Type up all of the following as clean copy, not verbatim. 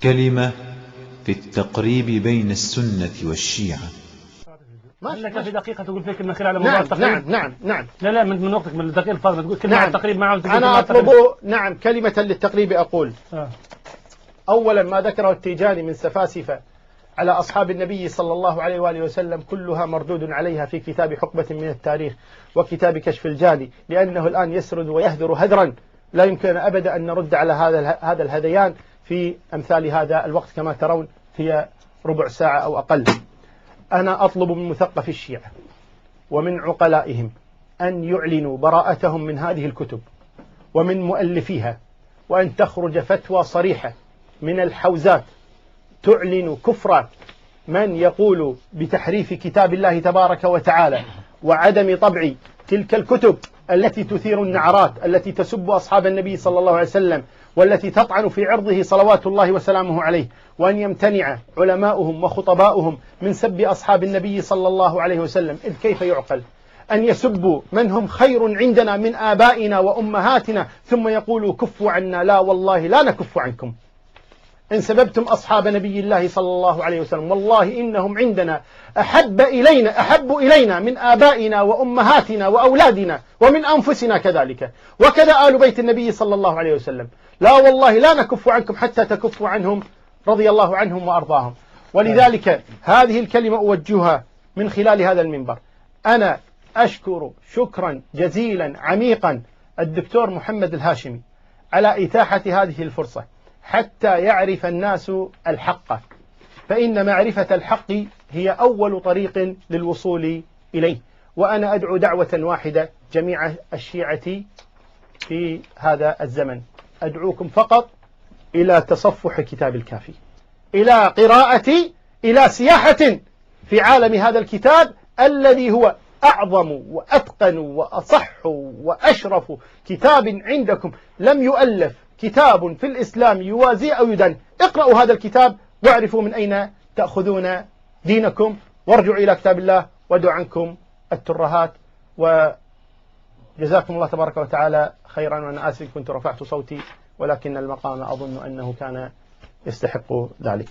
كلمة في التقريب بين السنة والشيعة. هل لك في دقيقة تقول فيك من خلال موضوع التقريب؟ نعم. لا من وقتك، من الدقيقة الفاضلة تقول كلمة على التقريب معه. أنا أطلب كلمة للتقريب. أقول أولا ما ذكره التيجاني من سفاسفة على أصحاب النبي صلى الله عليه وآله وسلم كلها مردود عليها في كتاب حقبة من التاريخ وكتاب كشف الجاني، لأنه الآن يسرد ويهدر هدرا لا يمكن أبدا أن نرد على هذا الهذيان في أمثال هذا الوقت. كما ترون هي ربع ساعة أو أقل. أنا أطلب من مثقف الشيعة ومن عقلائهم أن يعلنوا براءتهم من هذه الكتب ومن مؤلفيها، وأن تخرج فتوى صريحة من الحوزات تعلن كفر من يقول بتحريف كتاب الله تبارك وتعالى وعدم طبع تلك الكتب التي تثير النعرات، التي تسب أصحاب النبي صلى الله عليه وسلم والتي تطعن في عرضه صلوات الله وسلامه عليه، وأن يمتنع علماؤهم وخطباؤهم من سب أصحاب النبي صلى الله عليه وسلم. إذ كيف يعقل أن يسبوا من هم خير عندنا من آبائنا وأمهاتنا ثم يقولوا كفوا عنا؟ لا والله لا نكف عنكم. إن سببتم أصحاب نبي الله صلى الله عليه وسلم والله إنهم عندنا أحب إلينا من آبائنا وأمهاتنا وأولادنا ومن أنفسنا كذلك، وكذا آل بيت النبي صلى الله عليه وسلم. لا والله لا نكف عنكم حتى تكفوا عنهم رضي الله عنهم وأرضاهم. ولذلك هذه الكلمة أوجهها من خلال هذا المنبر. أنا أشكر شكرا جزيلا عميقا الدكتور محمد الهاشمي على إتاحة هذه الفرصة حتى يعرف الناس الحق، فإن معرفة الحق هي أول طريق للوصول إليه. وأنا أدعو دعوة واحدة جميع الشيعة في هذا الزمن، أدعوكم فقط إلى تصفح كتاب الكافي، إلى قراءة، إلى سياحة في عالم هذا الكتاب الذي هو أعظم وأتقن وأصح وأشرف كتاب عندكم. لم يؤلف كتاب في الإسلام يوازي أو يدن. اقرأوا هذا الكتاب واعرفوا من أين تأخذون دينكم، وارجعوا إلى كتاب الله وادعوا عنكم الترهات. وجزاكم الله تبارك وتعالى خيرا. وأنا آسف كنت رفعت صوتي، ولكن المقام أظن أنه كان يستحق ذلك.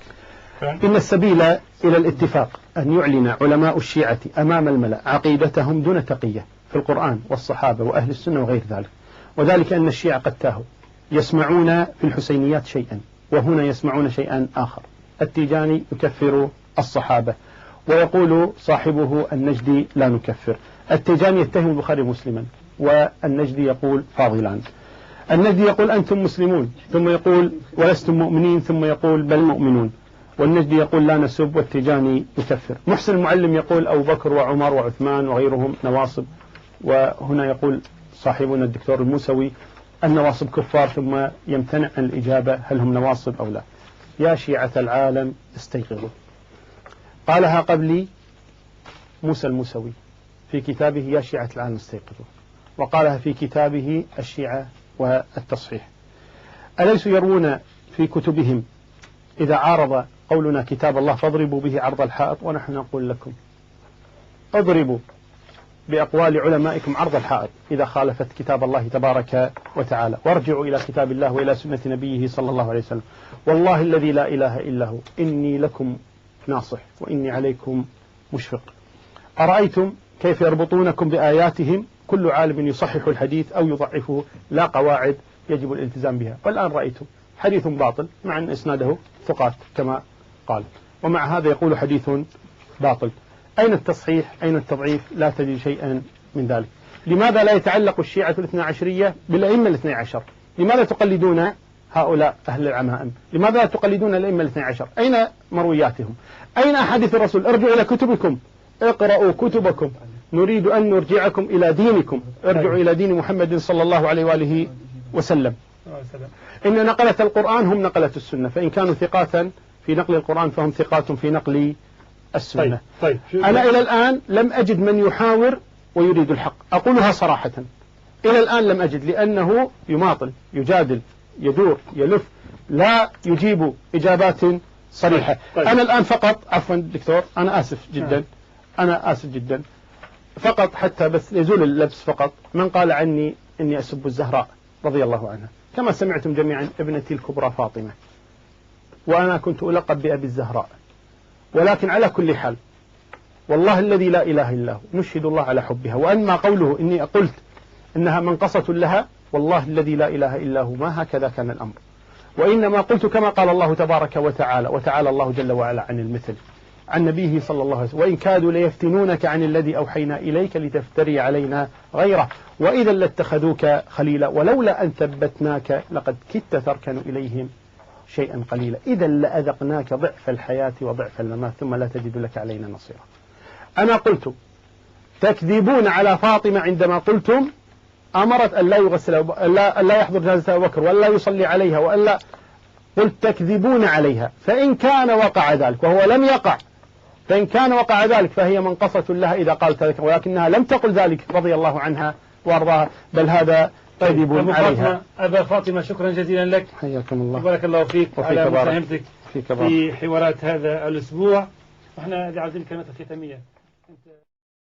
إن السبيل إلى الاتفاق أن يعلن علماء الشيعة أمام الملأ عقيدتهم دون تقية في القرآن والصحابة وأهل السنة وغير ذلك، وذلك أن الشيعة قد تاهوا، يسمعون في الحسينيات شيئا وهنا يسمعون شيئا آخر. التيجاني يكفر الصحابة ويقول صاحبه النجدي لا نكفر. التيجاني يتهم البخاري مسلما والنجدي يقول فاضلان. النجدي يقول أنتم مسلمون ثم يقول ولستم مؤمنين ثم يقول بل مؤمنون، والنجدي يقول لا نسب، والتيجاني يكفر. محسن المعلم يقول أبو بكر وعمر وعثمان وغيرهم نواصب، وهنا يقول صاحبنا الدكتور الموسوي النواصب كفار ثم يمتنع عن الإجابة هل هم نواصب أو لا. يا شيعة العالم استيقظوا. قالها قبلي موسى الموسوي في كتابه يا شيعة العالم استيقظوا، وقالها في كتابه الشيعة والتصحيح. أليسوا يروون في كتبهم إذا عارض قولنا كتاب الله فاضربوا به عرض الحائط؟ ونحن نقول لكم اضربوا بأقوال علمائكم عرض الحائط إذا خالفت كتاب الله تبارك وتعالى، وارجعوا إلى كتاب الله وإلى سنة نبيه صلى الله عليه وسلم. والله الذي لا إله إلا هو إني لكم ناصح وإني عليكم مشفق. أرأيتم كيف يربطونكم بآياتهم؟ كل عالم يصحح الحديث أو يضعفه، لا قواعد يجب الالتزام بها. والآن رأيتم حديث باطل مع أن إسناده ثقات كما قال، ومع هذا يقول حديث باطل. أين التصحيح؟ أين التضعيف؟ لا تجد شيئا من ذلك. لماذا لا يتعلق الشيعة الاثنى عشرية بالأئمة الاثنى عشر؟ لماذا تقلدون هؤلاء أهل العمائم؟ لماذا لا تقلدون الأئمة الاثنى عشر؟ أين مروياتهم؟ أين أحاديث الرسول؟ ارجعوا إلى كتبكم، اقرأوا كتبكم، نريد أن نرجعكم إلى دينكم، ارجعوا إلى دين محمد صلى الله عليه وآله وسلم. إن نقلة القرآن هم نقلة السنة، فإن كانوا ثقاتا في نقل القرآن فهم ثقات في نقل السنة. طيب. أنا إلى الآن لم أجد من يحاور ويريد الحق، أقولها صراحة، إلى الآن لم أجد، لأنه يماطل، يجادل، يدور، يلف، لا يجيب إجابات صريحة. طيب. أنا الآن فقط، عفوا دكتور أنا آسف جدا، أنا آسف جدا، فقط حتى بس يزول اللبس، فقط من قال عني إني أسب الزهراء رضي الله عنها؟ كما سمعتم جميعا ابنتي الكبرى فاطمة وأنا كنت ألقب بأبي الزهراء. ولكن على كل حال والله الذي لا إله إلا هو نشهد الله على حبها. وأما قوله إني قلت إنها منقصة لها، والله الذي لا إله إلا هو ما هكذا كان الأمر، وإنما قلت كما قال الله تبارك وتعالى، وتعالى الله جل وعلا عن المثل عن نبيه صلى الله عليه وسلم: وإن كادوا ليفتنونك عن الذي أوحينا إليك لتفتري علينا غيره وإذا لاتخذوك خليلا ولولا أن ثبتناك لقد كدت تركن إليهم شيئا قليلا إذا لأذقناك ضعف الحياة وضعف الممات ثم لا تجد لك علينا نصيرا. أنا قلت تكذبون على فاطمة عندما قلتم أمرت أن لا يغسل أن لا يحضر جنازة أبو بكر وأن لا يصلي عليها وأن لا، قلت تكذبون عليها. فإن كان وقع ذلك وهو لم يقع، فإن كان وقع ذلك فهي منقصة لها إذا قالت ذلك، ولكنها لم تقل ذلك رضي الله عنها وأرضاها، بل هذا كذب عليها. أبا فاطمة شكرا جزيلا لك، حياكم الله، بارك الله فيك على مساهمتك في حوارات هذا الأسبوع. احنا لعزيز الكلمات الختامية.